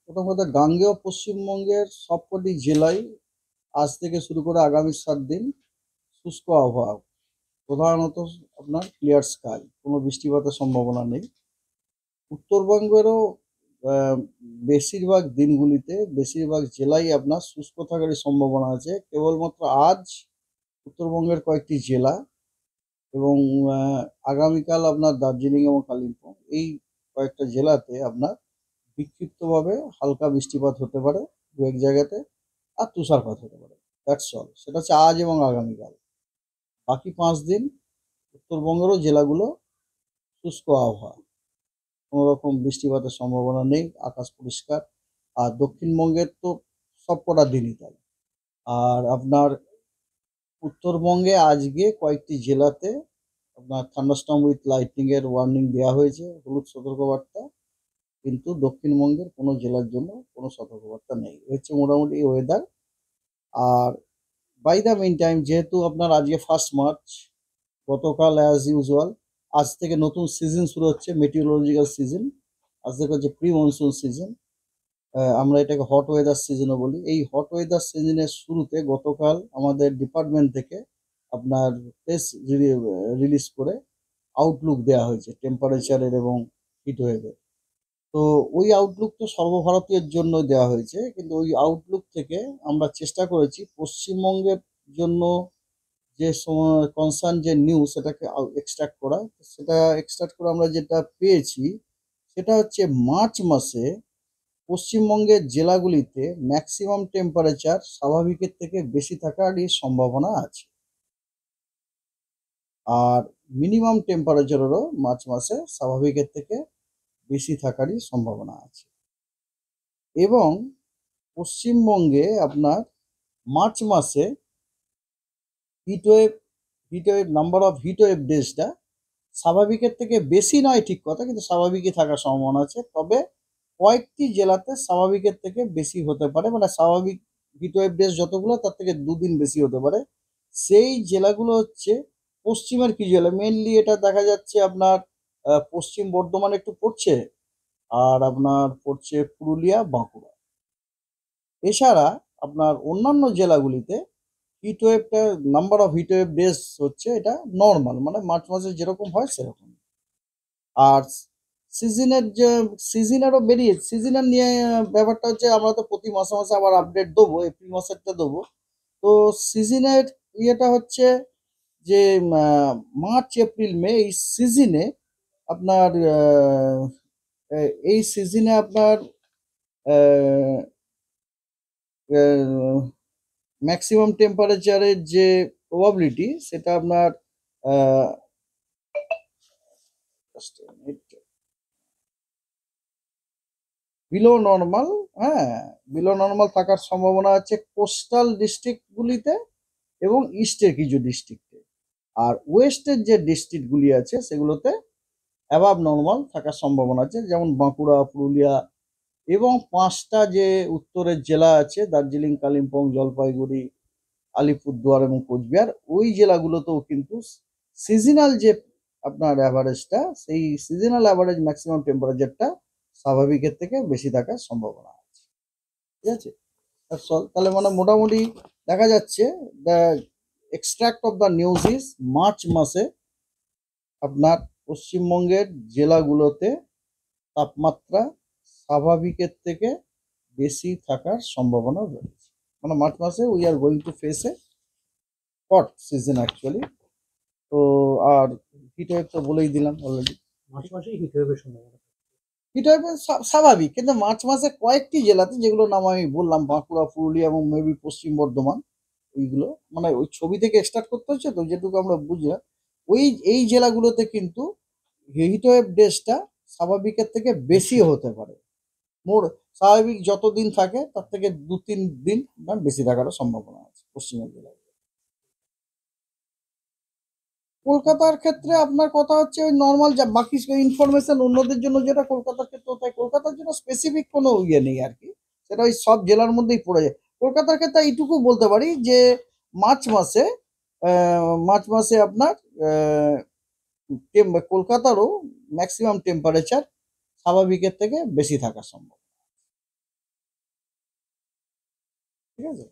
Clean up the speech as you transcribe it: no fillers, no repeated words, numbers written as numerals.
প্রথম কথা, গাঙ্গেয় পশ্চিমবঙ্গের সবকটি জেলায় আজ থেকে শুরু করে আগামী 7 দিন শুষ্ক আবহাওয়া, প্রধানত আপনার ক্লিয়ার স্কাই, কোনো বৃষ্টিপাতের সম্ভাবনা নেই। উত্তরবঙ্গেরও আহ, বেশিরভাগ দিনগুলিতে বেশিরভাগ জেলায় আপনার শুষ্ক থাকারই সম্ভাবনা আছে। কেবলমাত্র আজ উত্তরবঙ্গের কয়েকটি জেলা এবং আহ, আগামীকাল আপনার দার্জিলিং এবং কালিম্পং, এই কয়েকটা জেলাতে আপনার বিক্ষিপ্তভাবে হালকা বৃষ্টিপাত হতে পারে দু এক জায়গাতে, আর তুষারপাত হতে পারে। That's all. সেটা হচ্ছে আজ এবং আগামীকাল। বাকি 5 দিন উত্তরবঙ্গেরও জেলাগুলো শুষ্ক আবহাওয়া, কোনো রকম বৃষ্টিপাতের সম্ভাবনা নেই, আকাশ পরিষ্কার। আর দক্ষিণবঙ্গের তো সবকটা দিনই তাই। আর আপনার উত্তরবঙ্গে আজকে কয়েকটি জেলাতে আপনার থান্ডারস্টর্ম উইথ লাইটনিং এর ওয়ার্নিং দেওয়া হয়েছে, হলুদ সতর্কবার্তা। কিন্তু দক্ষিণবঙ্গের কোনো জেলার জন্য কোনো সতর্কবার্তা নেই। এই হচ্ছে মোটামুটি ওয়েদার। আর বাই দ্য মেইন টাইম, যেহেতু আপনার আজকে 1 মার্চ, গতকাল অ্যাজ ইউজুয়াল আজ থেকে নতুন সিজন শুরু হচ্ছে, মেটিওরোলজিক্যাল সিজন। আজ থেকে হচ্ছে প্রি মনসুন সিজন। আমরা এটাকে হট ওয়েদার সিজনও বলি। এই হট ওয়েদার সিজনের শুরুতে গতকাল আমাদের ডিপার্টমেন্ট থেকে আপনার প্রেস রিলিজ করে আউটলুক দেওয়া হয়েছে টেম্পারেচারের এবং হিট ওয়েভের। তো ওই আউটলুক তো সর্বভারতীয়ের জন্য দেওয়া হয়েছে, কিন্তু ওই আউটলুক থেকে আমরা চেষ্টা করেছি পশ্চিমবঙ্গের জন্য যে সময় কনসার্ন যে নিউজ, সেটাকে এক্সট্রাক্ট করা। সেটা এক্সট্রাক্ট করে আমরা যেটা পেয়েছি সেটা হচ্ছে মার্চ মাসে পশ্চিমবঙ্গের জেলাগুলিতে ম্যাক্সিমাম টেম্পারেচার স্বাভাবিকের থেকে বেশি থাকারই সম্ভাবনা আছে। আর মিনিমাম টেম্পারেচারেরও মার্চ মাসে স্বাভাবিকের থেকে বেশি থাকারই সম্ভাবনা আছে। এবং পশ্চিমবঙ্গে আপনার মার্চ মাসে heatwave heatwave number of heatwave ডেজটা স্বাভাবিকের থেকে বেশি নয়, ঠিক কথা, কিন্তু স্বাভাবিকই থাকার সম্ভাবনা আছে। তবে কয়েকটি জেলাতে স্বাভাবিকের থেকে বেশি হতে পারে, মানে স্বাভাবিক হিটওয়েভ ডেজ যতগুলো তার থেকে 2 দিন বেশি হতে পারে। সেই জেলাগুলো হচ্ছে পশ্চিমের কি জেলা, মেনলি এটা দেখা যাচ্ছে আপনার পশ্চিম বর্ধমান একটু পড়ছে, আর আপনার পড়ছে পুরুলিয়া, বাঁকুড়া। এছাড়া আপনার অন্যান্য জেলাগুলিতে হিটওয়েভটা, নাম্বার অফ হিটওয়েভ ডেজ হচ্ছে এটা নর্মাল, মানে মার্চ মাসে যেরকম হয় সেরকম। আর সিজনের যে সিজনেরও বেরিয়েছে, সিজনের নিয়ে ব্যাপারটা হচ্ছে আমরা তো প্রতি মাসে মাসে আবার আপডেট দেবো, এপ্রিল মাসেরটা দেবো। তো সিজনের ইয়েটা হচ্ছে যে মার্চ এপ্রিল মে এই সিজনে আপনার এই সিজনে আপনার ম্যাক্সিমাম টেম্পারেচারের যে প্রবাবিলিটি সেটা আপনার বিলো নর্মাল। হ্যাঁ, বিলো নর্মাল থাকার সম্ভাবনা আছে কোস্টাল ডিস্ট্রিক্টগুলিতে এবং ইস্টের কিছু ডিস্ট্রিক্টে। আর ওয়েস্টের যে ডিস্ট্রিক্টগুলি আছে সেগুলোতে অ্যাবাভ নর্মাল থাকার সম্ভাবনা আছে, যেমন বাঁকুড়া, পুরুলিয়া এবং 5টা যে উত্তরের জেলা আছে, দার্জিলিং, কালিম্পং, জলপাইগুড়ি, আলিপুরদুয়ার এবং কোচবিহার, ওই জেলাগুলোতেও কিন্তু সিজনাল যে আপনার অ্যাভারেজটা, সেই সিজনাল অ্যাভারেজ ম্যাক্সিমাম টেম্পারেচারটা স্বাভাবিকের থেকে বেশি থাকার সম্ভাবনা আছে। ঠিক আছে? তাহলে মানে মোটামুটি দেখা যাচ্ছে the extract of the news is March মাসে আপনার পশ্চিমবঙ্গের জেলাগুলোতে তাপমাত্রা স্বাভাবিকের থেকে বেশি থাকার সম্ভাবনা রয়েছে। মানে মার্চ মাসে we are going to face A hot season actually. তো আর হিট ওয়েভ তো বলেই দিলাম অলরেডি। মার্চ মাসেই হিট ওয়েভের সম্ভাবনা। হিট ওয়েভ স্বাভাবিক, কিন্তু মার্চ মাসে কয়েকটি জেলাতে, যেগুলো নাম আমি বললাম, বাঁকুড়া, পুরুলিয়া এবং মেবি পশ্চিম বর্ধমান, ওইগুলো মানে ওই ছবি থেকে স্টার্ট করতে হচ্ছে তো, যেটুকু আমরা বুঝলাম ওই এই জেলাগুলোতে কিন্তু হিট ওয়েভ ডেজটা স্বাভাবিকের থেকে বেশি হতে পারে। মোর স্বাভাবিক যতদিন থাকে তার থেকে 2-3 দিন বেশি থাকারও সম্ভাবনা আছে পশ্চিমের জেলায়। কলকাতার ক্ষেত্রে আপনার কথা হচ্ছে ওই নর্মাল, যা বাকি ইনফরমেশন অন্যদের জন্য যেটা কলকাতার ক্ষেত্রে, তাই কলকাতার জন্য স্পেসিফিক কোনো ইয়ে নেই আর কি। সেটা ওই সব জেলার মধ্যেই পড়ে যায়। কলকাতার ক্ষেত্রে এইটুকু বলতে পারি যে মার্চ মাসে আপনার কলকাতারও ম্যাক্সিমাম টেম্পারেচার স্বাভাবিকের থেকে বেশি থাকার সম্ভব। ঠিক আছে।